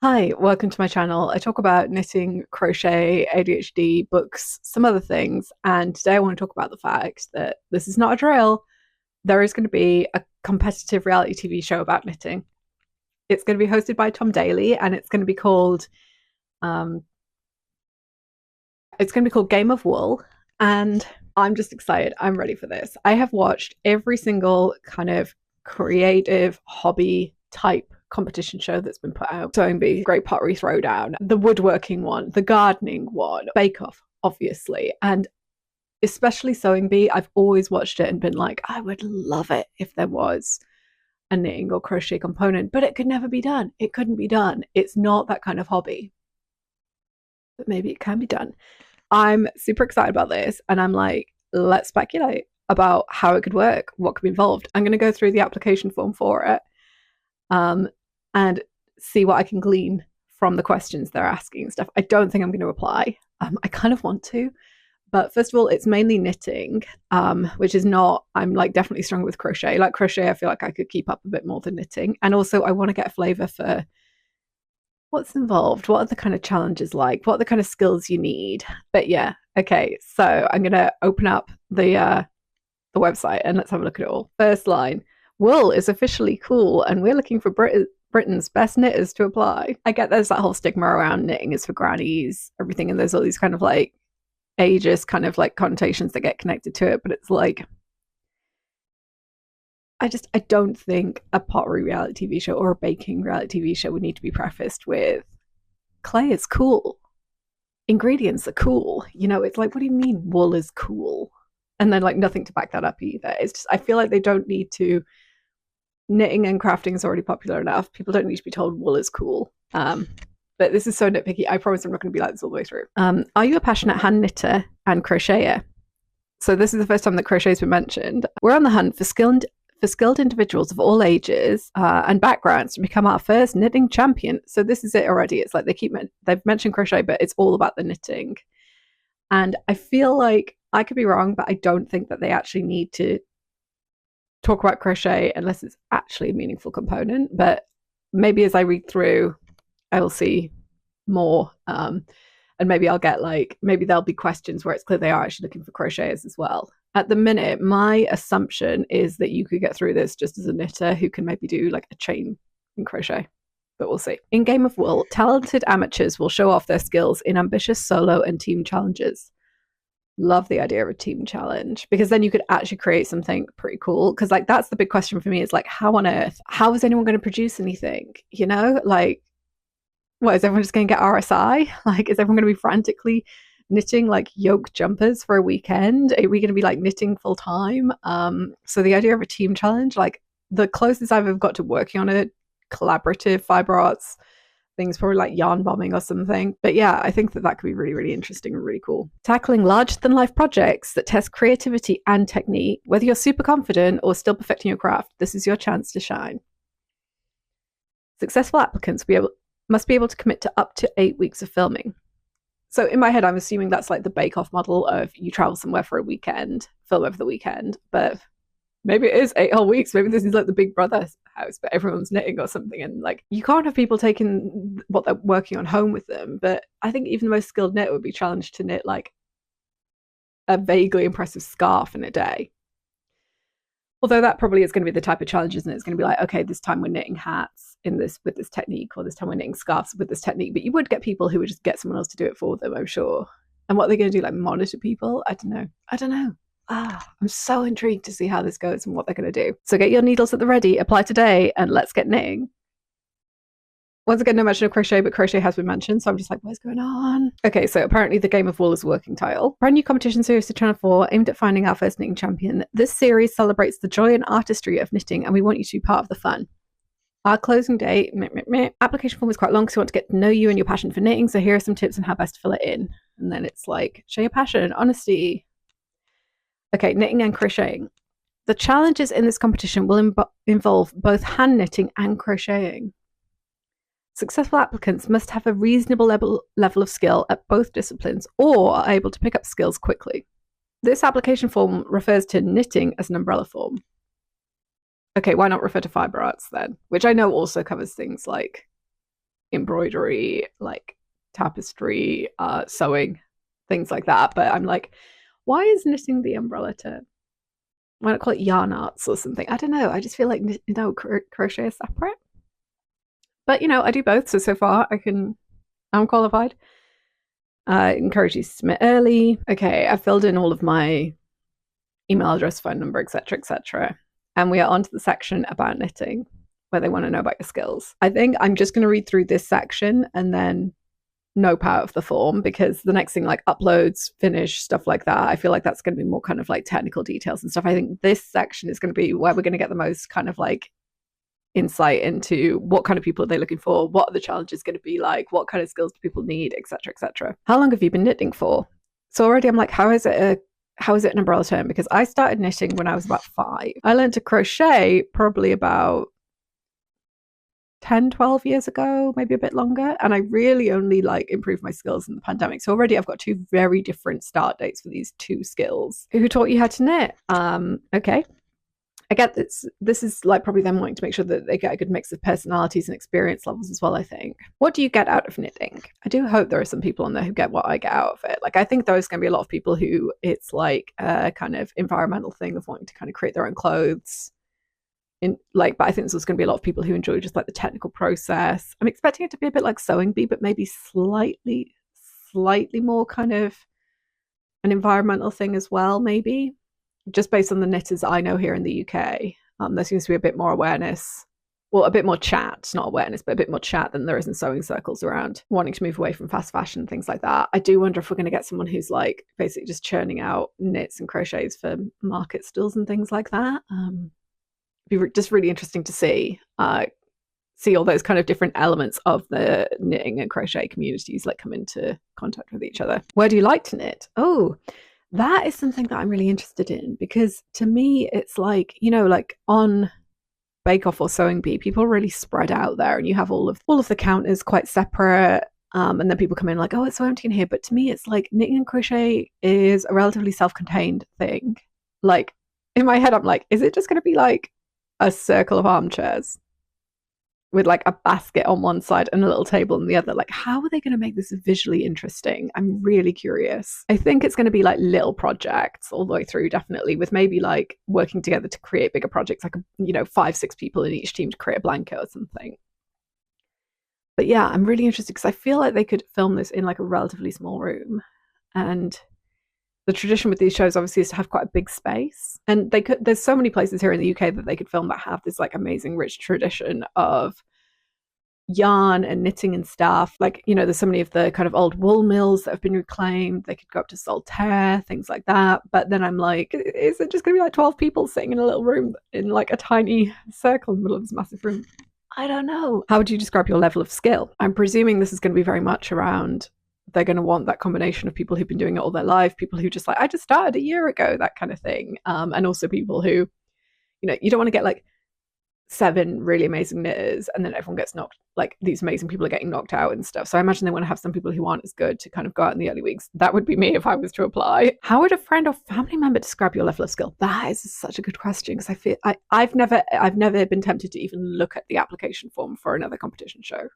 Hi, welcome to my channel. I talk about knitting, crochet, ADHD, books, some other things, and today I want to talk about the fact that this is not a drill. There is going to be a competitive reality TV show about knitting. It's going to be hosted by Tom Daley, and um, it's going to be called Game of Wool. And I'm just excited. I'm ready for this. I have watched every single kind of creative hobby type competition show that's been put out. Sewing Bee, Great Pottery Throwdown, the woodworking one, the gardening one, Bake Off, obviously. And especially Sewing Bee, I've always watched it and been like, I would love it if there was a knitting or crochet component, but it could never be done. It couldn't be done. It's not that kind of hobby. But maybe it can be done. I'm super excited about this, and I'm like, let's speculate about how it could work, what could be involved. I'm going to go through the application form for it, and see what I can glean from the questions they're asking and stuff. I don't think I'm going to apply. I kind of want to, but first of all, it's mainly knitting, which is not. I'm like definitely stronger with crochet. Like crochet, I feel like I could keep up a bit more than knitting, and also I want to get a flavour for what's involved, what are the kind of challenges like, what are the kind of skills you need. But yeah, okay, so I'm gonna open up the website and let's have a look at it all. First line: wool is officially cool and we're looking for Britain's best knitters to apply. I get there's that whole stigma around knitting is for grannies, everything, and there's all these kind of like ageist kind of like connotations that get connected to it, but it's like I don't think a pottery reality TV show or a baking reality TV show would need to be prefaced with clay is cool, ingredients are cool. You know, it's like, what do you mean wool is cool? And then like nothing to back that up either. It's just I feel like they don't need to. Knitting and crafting is already popular enough. People don't need to be told wool is cool. But this is so nitpicky. I promise I'm not going to be like this all the way through. Are you a passionate hand knitter and crocheter? So this is the first time that crochet has been mentioned. We're on the hunt for skilled individuals of all ages and backgrounds to become our first knitting champion. So this is it already. It's like they've mentioned crochet, but it's all about the knitting. And I feel like I could be wrong, but I don't think that they actually need to talk about crochet unless it's actually a meaningful component. But maybe as I read through, I will see more. And maybe I'll get maybe there'll be questions where it's clear they are actually looking for crocheters as well. At the minute, my assumption is that you could get through this just as a knitter who can maybe do like a chain in crochet, but we'll see. In Game of Wool, talented amateurs will show off their skills in ambitious solo and team challenges. Love the idea of a team challenge because then you could actually create something pretty cool. Because like that's the big question for me is like, how on earth, how is anyone going to produce anything? You know, like, what is everyone just going to get RSI? Like, is everyone going to be frantically knitting like yoke jumpers for a weekend? Are we going to be like knitting full time? So the idea of a team challenge, like the closest I've ever got to working on a collaborative fiber arts things, probably like yarn bombing or something. But yeah, I think that could be really, really interesting and really cool. Tackling larger than life projects that test creativity and technique. Whether you're super confident or still perfecting your craft, this is your chance to shine. Successful applicants must be able to commit to up to 8 weeks of filming. So in my head, I'm assuming that's like the Bake Off model of you travel somewhere for a weekend, film over the weekend, but maybe it is 8 whole weeks. Maybe this is like the Big Brother house, but everyone's knitting or something. And like, you can't have people taking what they're working on home with them. But I think even the most skilled knitter would be challenged to knit like a vaguely impressive scarf in a day. Although that probably is going to be the type of challenge, isn't it? It's going to be like, okay, this time we're knitting hats with this technique, or this time we're knitting scarves with this technique. But you would get people who would just get someone else to do it for them, I'm sure. And what they're going to do, like monitor people? I don't know. I'm so intrigued to see how this goes and what they're going to do. So get your needles at the ready, apply today, and let's get knitting. Once again, no mention of crochet, but crochet has been mentioned, so I'm just like, what's going on? Okay, so apparently the Game of Wool is a working title. Brand new competition series to Channel 4 aimed at finding our first knitting champion. This series celebrates the joy and artistry of knitting, and we want you to be part of the fun. Our closing date, application form is quite long because we want to get to know you and your passion for knitting, so here are some tips on how best to fill it in. And then it's like, share your passion, honesty. Okay, knitting and crocheting. The challenges in this competition will involve both hand knitting and crocheting. Successful applicants must have a reasonable level of skill at both disciplines or are able to pick up skills quickly. This application form refers to knitting as an umbrella form. Okay, why not refer to fiber arts then? Which I know also covers things like embroidery, like tapestry, sewing, things like that. But I'm like, why is knitting the umbrella term? Why not call it yarn arts or something? I don't know. I just feel like crochet is separate. But I do both. So far I'm qualified. I encourage you to submit early. Okay, I filled in all of my email address, phone number, etc., etc. And we are on to the section about knitting, where they want to know about your skills. I think I'm just going to read through this section and then nope out of the form, because the next thing, like uploads, finish, stuff like that, I feel like that's going to be more kind of like technical details and stuff. I think this section is going to be where we're going to get the most kind of like insight into what kind of people are they looking for, what are the challenges going to be like, what kind of skills do people need, etc., etc. How long have you been knitting for? So already I'm like, how is it an umbrella term? Because I started knitting when I was about 5. I learned to crochet probably about 10, 12 years ago, maybe a bit longer. And I really only like improved my skills in the pandemic. So already I've got 2 very different start dates for these 2 skills. Who taught you how to knit? Okay. I get this is like probably them wanting to make sure that they get a good mix of personalities and experience levels as well, I think. What do you get out of knitting? I do hope there are some people on there who get what I get out of it. Like, I think there's going to be a lot of people who it's like a kind of environmental thing of wanting to kind of create their own clothes. But I think there's going to be a lot of people who enjoy just like the technical process. I'm expecting it to be a bit like sewing bee, but maybe slightly more kind of an environmental thing as well, maybe. Just based on the knitters I know here in the UK, there seems to be a bit more awareness, well, a bit more chat, not awareness, but a bit more chat than there is in sewing circles around wanting to move away from fast fashion, things like that. I do wonder if we're going to get someone who's like basically just churning out knits and crochets for market stalls and things like that. It'd be just really interesting to see all those kind of different elements of the knitting and crochet communities like come into contact with each other. Where do you like to knit? Oh, that is something that I'm really interested in, because to me it's like, like on Bake Off or Sewing Bee, people are really spread out there, and you have all of the counters quite separate, and then people come in like, oh, it's so empty in here. But to me it's like knitting and crochet is a relatively self-contained thing. Like in my head I'm like, is it just going to be like a circle of armchairs with like a basket on one side and a little table on the other? Like, how are they going to make this visually interesting? I'm really curious. I think it's going to be like little projects all the way through, definitely, with maybe like working together to create bigger projects, like 5-6 people in each team to create a blanket or something. But yeah, I'm really interested because I feel like they could film this in like a relatively small room, and the tradition with these shows obviously is to have quite a big space, and there's so many places here in the UK that they could film that have this like amazing rich tradition of yarn and knitting and stuff. Like, there's so many of the kind of old wool mills that have been reclaimed. They could go up to Saltaire, things like that. But then I'm like, is it just gonna be like 12 people sitting in a little room in like a tiny circle in the middle of this massive room? I don't know. How would you describe your level of skill? I'm presuming this is going to be very much around, they're going to want that combination of people who've been doing it all their life, people who just like, I just started a year ago, that kind of thing. And also people who, you don't want to get like 7 really amazing knitters and then everyone gets knocked, like these amazing people are getting knocked out and stuff. So I imagine they want to have some people who aren't as good to kind of go out in the early weeks. That would be me if I was to apply. How would a friend or family member describe your level of skill? That is such a good question, because I feel I've never been tempted to even look at the application form for another competition show.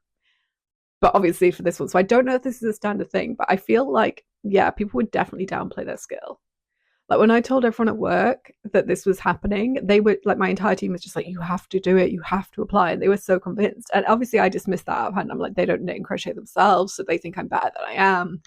But obviously for this one, so I don't know if this is a standard thing, but I feel like, yeah, people would definitely downplay their skill. Like when I told everyone at work that this was happening, they were like, my entire team was just like, you have to do it, you have to apply. And they were so convinced. And obviously I dismissed that out of hand. I'm like, they don't knit and crochet themselves, so they think I'm better than I am.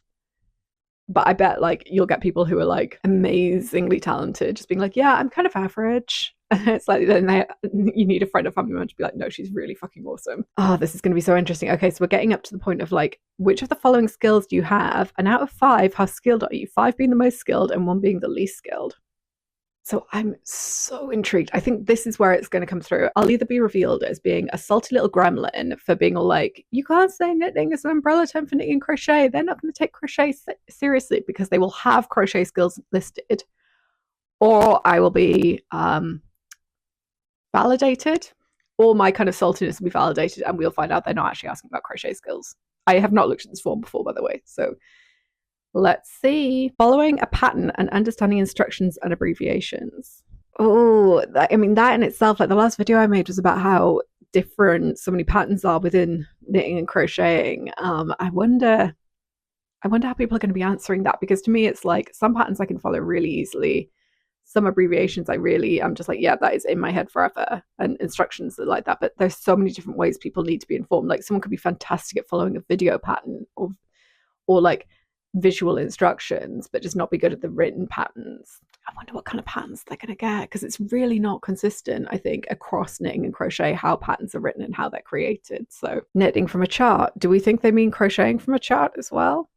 But I bet like you'll get people who are like amazingly talented just being like, yeah, I'm kind of average. And it's like, then you need a friend or family member to be like, no, she's really fucking awesome. Oh, this is going to be so interesting. Okay, so we're getting up to the point of like, which of the following skills do you have? And out of 5, how skilled are you? 5 being the most skilled and 1 being the least skilled. So I'm so intrigued. I think this is where it's going to come through. I'll either be revealed as being a salty little gremlin for being all like, you can't say knitting is an umbrella term for knitting and crochet. They're not going to take crochet seriously because they will have crochet skills listed. Or I will be validated, or my kind of saltiness will be validated, and we'll find out they're not actually asking about crochet skills. I have not looked at this form before, by the way, so let's see. Following a pattern and understanding instructions and abbreviations. Oh, that in itself, like the last video I made was about how different so many patterns are within knitting and crocheting, I wonder how people are going to be answering that, because to me it's like some patterns I can follow really easily. Some abbreviations I'm just like, yeah, that is in my head forever, and instructions that like that. But there's so many different ways people need to be informed. Like someone could be fantastic at following a video pattern or like visual instructions, but just not be good at the written patterns. I wonder what kind of patterns they're going to get, because it's really not consistent, I think, across knitting and crochet, how patterns are written and how they're created. So knitting from a chart, do we think they mean crocheting from a chart as well?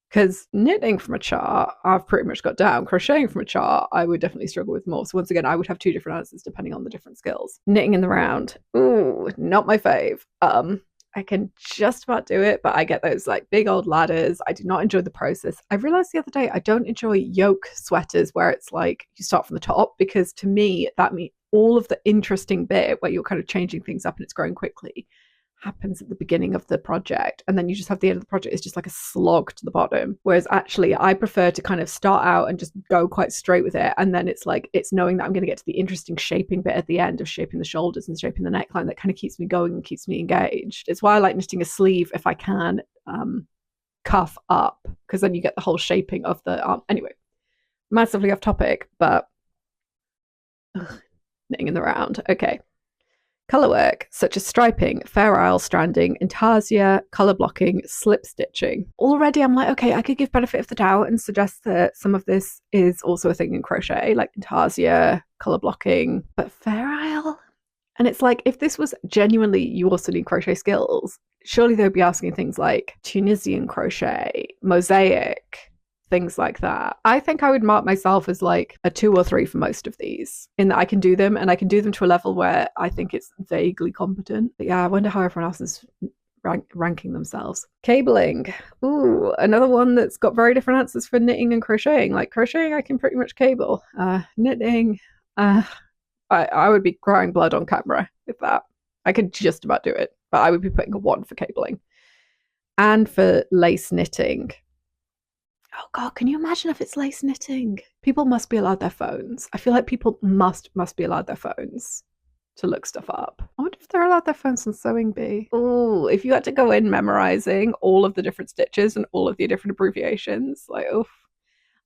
Because knitting from a chart, I've pretty much got down. Crocheting from a chart, I would definitely struggle with more. So once again, I would have two different answers depending on the different skills. Knitting in the round, ooh, not my fave. I can just about do it, but I get those like big old ladders. I do not enjoy the process. I realized the other day I don't enjoy yoke sweaters where it's like you start from the top, because to me that means all of the interesting bit where you're kind of changing things up and it's growing quickly happens at the beginning of the project, and then you just have the end of the project is just like a slog to the bottom. Whereas actually I prefer to kind of start out and just go quite straight with it, and then it's like it's knowing that I'm going to get to the interesting shaping bit at the end of shaping the shoulders and shaping the neckline that kind of keeps me going and keeps me engaged. It's why I like knitting a sleeve if I can cuff up, because then you get the whole shaping of the arm. Anyway, massively off topic, but knitting in the round. Okay. Colourwork, such as striping, Fair Isle stranding, intarsia, colour blocking, slip stitching. Already I'm like, okay, I could give benefit of the doubt and suggest that some of this is also a thing in crochet, like intarsia, colour blocking, but Fair Isle? And it's like, if this was genuinely you also need crochet skills, surely they'd be asking things like Tunisian crochet, mosaic, things like that. I think I would mark myself as like a 2 or 3 for most of these, in that I can do them, and I can do them to a level where I think it's vaguely competent. But yeah, I wonder how everyone else is ranking themselves. Cabling. Ooh, another one that's got very different answers for knitting and crocheting. Like crocheting, I can pretty much cable. Knitting, I would be crying blood on camera with that. I could just about do it, but I would be putting a 1 for cabling. And for lace knitting, oh God, can you imagine if it's lace knitting? People must be allowed their phones. I feel like people must be allowed their phones to look stuff up. I wonder if they're allowed their phones on Sewing Bee. Oh, if you had to go in memorizing all of the different stitches and all of the different abbreviations, like, oof.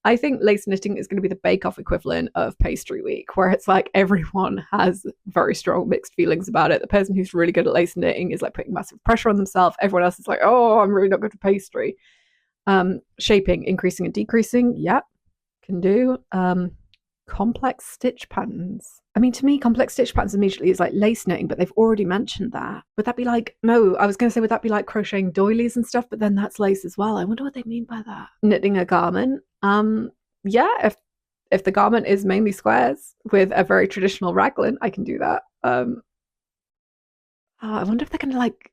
I think lace knitting is going to be the bake-off equivalent of pastry week, where it's like everyone has very strong mixed feelings about it. The person who's really good at lace knitting is like putting massive pressure on themselves. Everyone else is like, oh, I'm really not good at pastry. Shaping, increasing and decreasing, yep, can do. Complex stitch patterns. I mean, to me, complex stitch patterns immediately is like lace knitting, but they've already mentioned that. Would that be like, no, I was going to say, would that be like crocheting doilies and stuff, but then that's lace as well. I wonder what they mean by that. Knitting a garment. Yeah, if the garment is mainly squares with a very traditional raglan, I can do that. I wonder if they're going to like,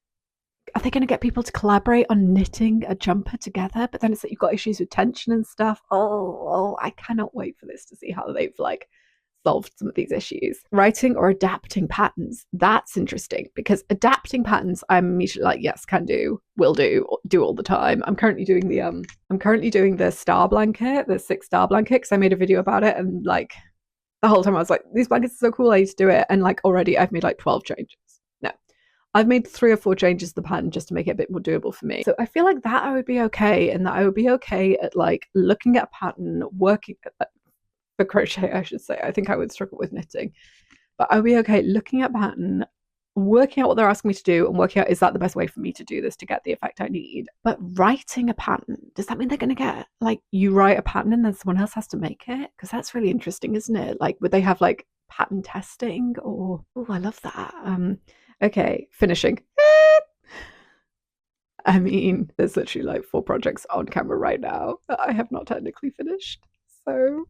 are they going to get people to collaborate on knitting a jumper together? But then it's like you've got issues with tension and stuff. Oh, I cannot wait for this to see how they've like solved some of these issues. Writing or adapting patterns. That's interesting, because adapting patterns, I'm immediately like, yes, can do, will do all the time. I'm currently doing the star blanket, the 6-star blanket, because I made a video about it, and like the whole time I was like, these blankets are so cool, I need to do it. And like already I've made like 12 changes. I've made 3 or 4 changes to the pattern just to make it a bit more doable for me. So I feel like that I would be okay, and that I would be okay at like looking at a pattern, working for crochet, I should say. I think I would struggle with knitting, but I would be okay looking at pattern, working out what they're asking me to do, and working out, is that the best way for me to do this to get the effect I need? But writing a pattern, does that mean they're going to get like, you write a pattern and then someone else has to make it? Because that's really interesting, isn't it? Like, would they have like pattern testing? Or, oh, I love that. Okay, finishing. I mean, there's literally like 4 projects on camera right now that I have not technically finished. So,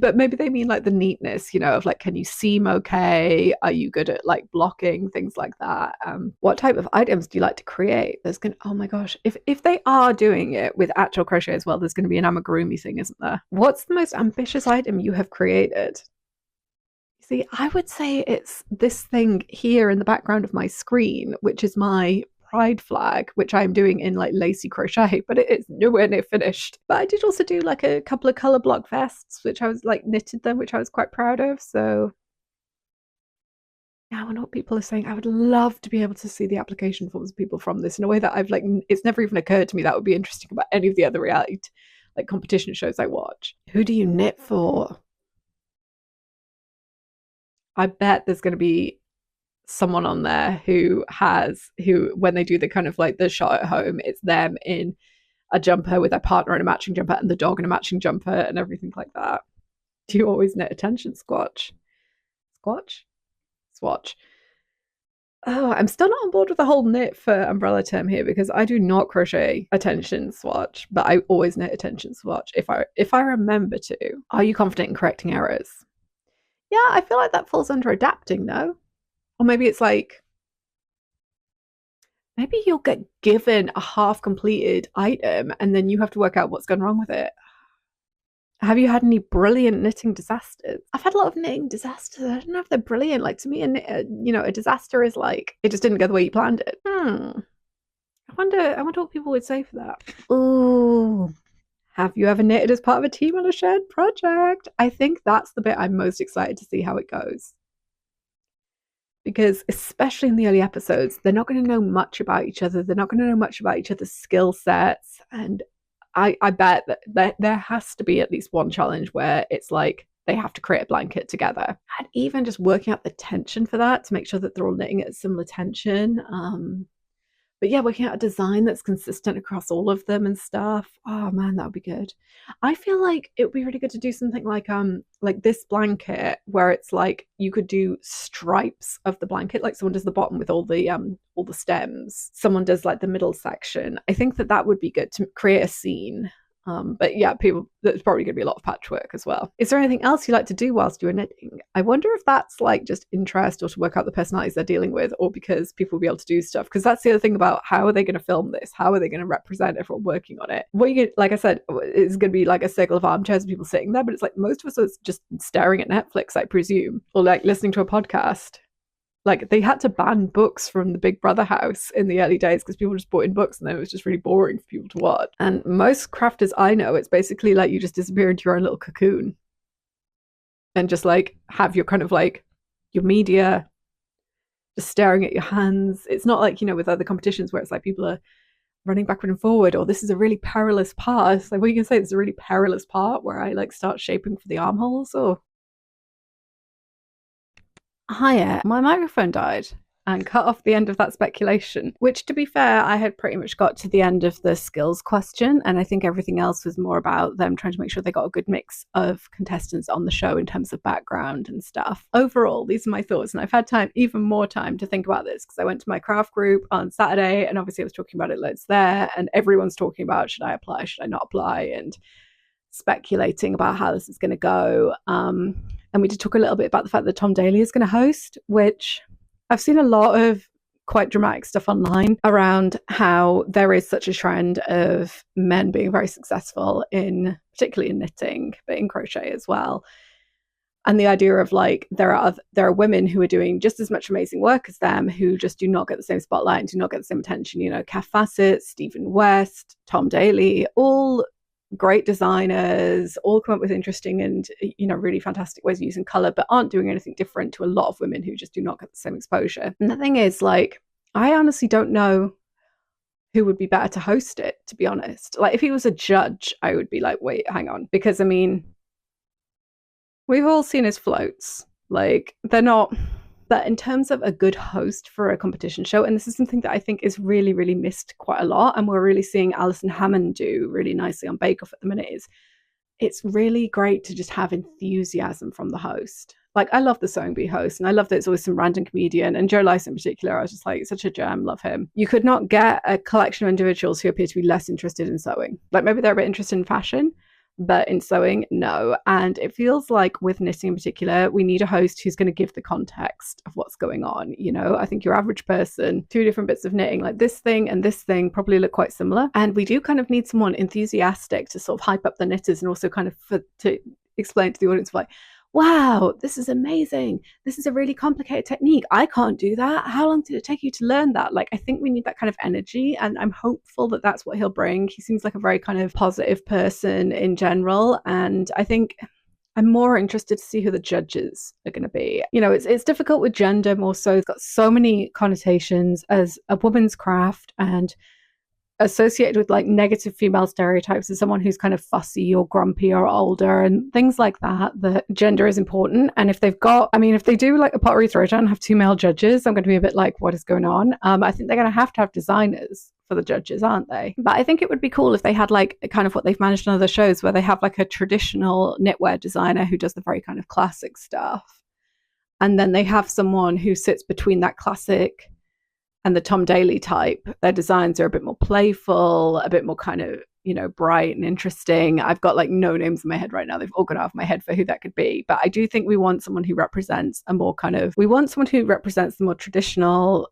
but maybe they mean like the neatness, you know, of like, can you seam okay? Are you good at like blocking, things like that? What type of items do you like to create? Oh my gosh, if they are doing it with actual crochet as well, there's going to be an amigurumi thing, isn't there? What's the most ambitious item you have created? See, I would say it's this thing here in the background of my screen, which is my pride flag, which I'm doing in like lacy crochet, but it is nowhere near finished. But I did also do like a couple of color block vests, which I was like knitted them, which I was quite proud of. So Yeah, I wonder what people are saying. I would love to be able to see the application forms of people from this in a way that I've like, it's never even occurred to me that would be interesting about any of the other reality like competition shows I watch. Who do you knit for? I bet there's going to be someone on there who when they do the kind of like the shot at home, it's them in a jumper with their partner in a matching jumper and the dog in a matching jumper and everything like that. Do you always knit attention squatch? Squatch? Swatch. Oh, I'm still not on board with the whole knit for umbrella term here because I do not crochet attention swatch, but I always knit attention swatch if I remember to. Are you confident in correcting errors? Yeah, I feel like that falls under adapting though. Or maybe it's like maybe you'll get given a half completed item and then you have to work out what's gone wrong with it. Have you had any brilliant knitting disasters? I've had a lot of knitting disasters. I don't know if they're brilliant. Like to me, a disaster is like it just didn't go the way you planned it. I wonder what people would say for that. Ooh. Have you ever knitted as part of a team on a shared project? I think that's the bit I'm most excited to see how it goes. Because especially in the early episodes, they're not going to know much about each other. They're not going to know much about each other's skill sets. And I bet that there has to be at least one challenge where it's like they have to create a blanket together. And even just working out the tension for that to make sure that they're all knitting at a similar tension. But yeah, working out a design that's consistent across all of them and stuff. Oh man, that would be good. I feel like it would be really good to do something like this blanket where it's like you could do stripes of the blanket, like someone does the bottom with all the stems. Someone does like the middle section. I think that would be good to create a scene. But yeah, there's probably going to be a lot of patchwork as well. Is there anything else you like to do whilst you're knitting? I wonder if that's like just interest or to work out the personalities they're dealing with, or because people will be able to do stuff. Because that's the other thing about how are they going to film this? How are they going to represent everyone working on it? What you get, like I said, it's going to be like a circle of armchairs and people sitting there, but it's like most of us are just staring at Netflix, I presume, or like listening to a podcast. Like they had to ban books from the Big Brother house in the early days because people just bought in books and then it was just really boring for people to watch. And most crafters I know, it's basically like you just disappear into your own little cocoon and just like have your kind of like your media just staring at your hands. It's not like, with other competitions where it's like people are running backward and forward, or this is a really perilous part. It's like, what are you going to say? This is a really perilous part where I like start shaping for the armholes or... Hiya, my microphone died and cut off the end of that speculation, which to be fair, I had pretty much got to the end of the skills question. And I think everything else was more about them trying to make sure they got a good mix of contestants on the show in terms of background and stuff. Overall, these are my thoughts. And I've had even more time to think about this because I went to my craft group on Saturday and obviously I was talking about it loads there and everyone's talking about should I apply, should I not apply, and speculating about how this is going to go. And we did talk a little bit about the fact that Tom Daley is going to host, which I've seen a lot of quite dramatic stuff online around how there is such a trend of men being very successful particularly in knitting, but in crochet as well. And the idea of like there are women who are doing just as much amazing work as them who just do not get the same spotlight and do not get the same attention. Kath Fassett, Stephen West, Tom Daley, all great designers, all come up with interesting and really fantastic ways of using color, but aren't doing anything different to a lot of women who just do not get the same exposure. And the thing is, like, I honestly don't know who would be better to host it, to be honest. Like, if he was a judge, I would be like, wait, hang on, because I mean, we've all seen his floats. Like, they're not... But in terms of a good host for a competition show, and this is something that I think is really, really missed quite a lot, and we're really seeing Alison Hammond do really nicely on Bake Off at the minute, is it's really great to just have enthusiasm from the host. Like, I love the Sewing Bee host, and I love that it's always some random comedian, and Joe Lyce in particular, I was just like, such a gem, love him. You could not get a collection of individuals who appear to be less interested in sewing. Like, maybe they're a bit interested in fashion, but in sewing, no. And it feels like with knitting in particular, we need a host who's going to give the context of what's going on. I think your average person, two different bits of knitting, like this thing and this thing, probably look quite similar. And we do kind of need someone enthusiastic to sort of hype up the knitters and also kind of to explain to the audience like, wow, this is amazing. This is a really complicated technique. I can't do that. How long did it take you to learn that? Like, I think we need that kind of energy, and I'm hopeful that that's what he'll bring. He seems like a very kind of positive person in general, and I think I'm more interested to see who the judges are going to be. You know, it's difficult with gender more so. It's got so many connotations as a woman's craft, and associated with like negative female stereotypes as someone who's kind of fussy or grumpy or older and things like that, that gender is important. And if they've got, I mean, if they do like a pottery throwdown and have 2 male judges, I'm going to be a bit like, what is going on? I think they're going to have designers for the judges, aren't they? But I think it would be cool if they had like kind of what they've managed on other shows, where they have like a traditional knitwear designer who does the very kind of classic stuff, and then they have someone who sits between that classic and the Tom Daley type. Their designs are a bit more playful, a bit more kind of, you know, bright and interesting. I've got like no names in my head right now. They've all gone out of my head for who that could be. But I do think we want someone who represents the more traditional,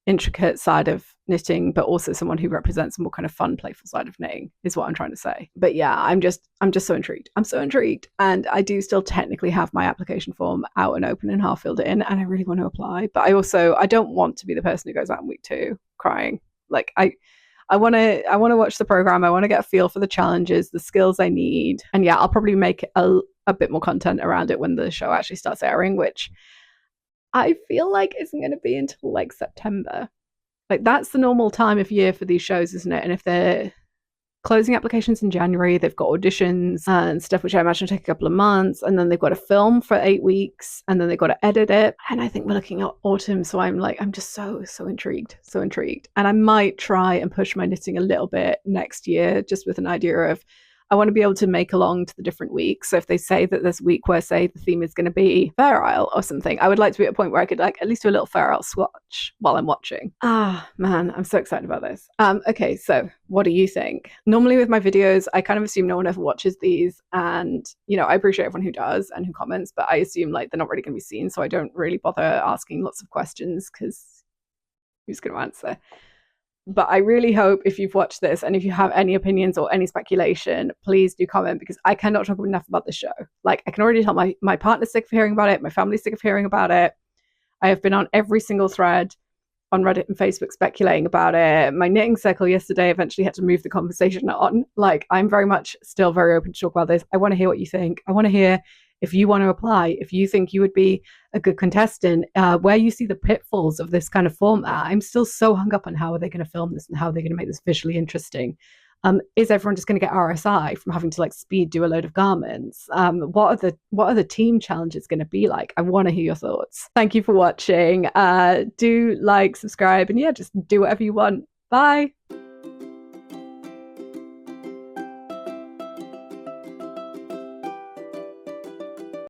intricate side of knitting, but also someone who represents a more kind of fun, playful side of knitting, is what I'm trying to say. But yeah, I'm just so intrigued. I'm so intrigued. And I do still technically have my application form out and open and half filled in, and I really want to apply. But I don't want to be the person who goes out in week 2 crying. Like I want to watch the program. I want to get a feel for the challenges, the skills I need. And yeah, I'll probably make a bit more content around it when the show actually starts airing, which I feel like isn't going to be until like September. Like that's the normal time of year for these shows, isn't it? And if they're closing applications in January, they've got auditions and stuff, which I imagine will take a couple of months, and then they've got to film for 8 weeks, and then they've got to edit it. And I think we're looking at autumn, so I'm just so intrigued. And I might try and push my knitting a little bit next year, just with an idea of I want to be able to make along to the different weeks. So if they say that there's a week where, say, the theme is going to be Fair Isle or something, I would like to be at a point where I could like at least do a little Fair Isle swatch while I'm watching. Ah, man, I'm so excited about this. Okay, so what do you think? Normally with my videos, I kind of assume no one ever watches these, and you know, I appreciate everyone who does and who comments, but I assume like they're not really going to be seen, so I don't really bother asking lots of questions because who's going to answer? But I really hope if you've watched this and if you have any opinions or any speculation, please do comment, because I cannot talk enough about this show. Like, I can already tell my partner's sick of hearing about it. My family's sick of hearing about it. I have been on every single thread on Reddit and Facebook speculating about it. My knitting circle yesterday eventually had to move the conversation on. Like, I'm very much still very open to talk about this. I want to hear what you think. I want to hear if you want to apply, if you think you would be a good contestant, where you see the pitfalls of this kind of format. I'm still so hung up on how are they going to film this and how are they going to make this visually interesting. Is everyone just going to get RSI from having to like speed do a load of garments? What are the team challenges going to be like? I want to hear your thoughts. Thank you for watching. Do like, subscribe, and yeah, just do whatever you want. Bye.